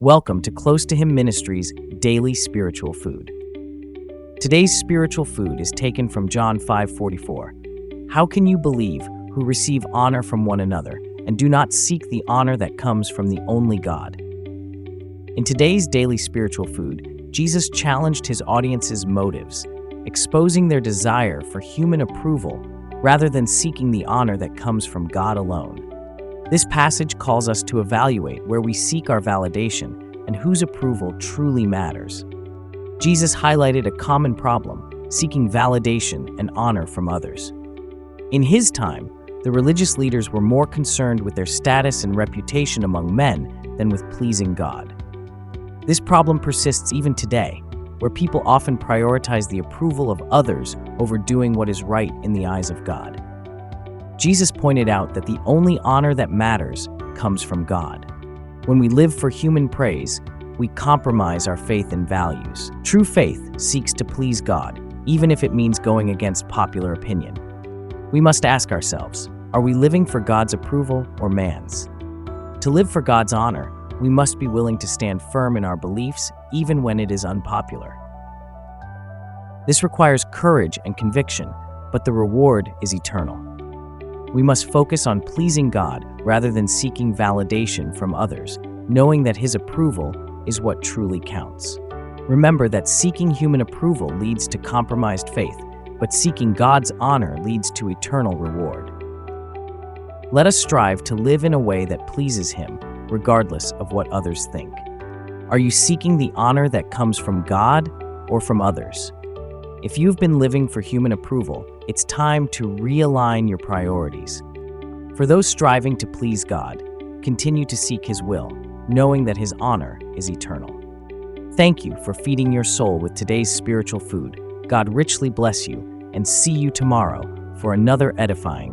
Welcome to Close to Him Ministries' Daily Spiritual Food. Today's spiritual food is taken from John 5:44. How can you believe who receive honor from one another and do not seek the honor that comes from the only God? In today's daily spiritual food, Jesus challenged his audience's motives, exposing their desire for human approval rather than seeking the honor that comes from God alone. This passage calls us to evaluate where we seek our validation and whose approval truly matters. Jesus highlighted a common problem, seeking validation and honor from others. In his time, the religious leaders were more concerned with their status and reputation among men than with pleasing God. This problem persists even today, where people often prioritize the approval of others over doing what is right in the eyes of God. Jesus pointed out that the only honor that matters comes from God. When we live for human praise, we compromise our faith and values. True faith seeks to please God, even if it means going against popular opinion. We must ask ourselves, are we living for God's approval or man's? To live for God's honor, we must be willing to stand firm in our beliefs, even when it is unpopular. This requires courage and conviction, but the reward is eternal. We must focus on pleasing God rather than seeking validation from others, knowing that His approval is what truly counts. Remember that seeking human approval leads to compromised faith, but seeking God's honor leads to eternal reward. Let us strive to live in a way that pleases Him, regardless of what others think. Are you seeking the honor that comes from God or from others? If you've been living for human approval, it's time to realign your priorities. For those striving to please God, continue to seek His will, knowing that His honor is eternal. Thank you for feeding your soul with today's spiritual food. God richly bless you, and see you tomorrow for another edifying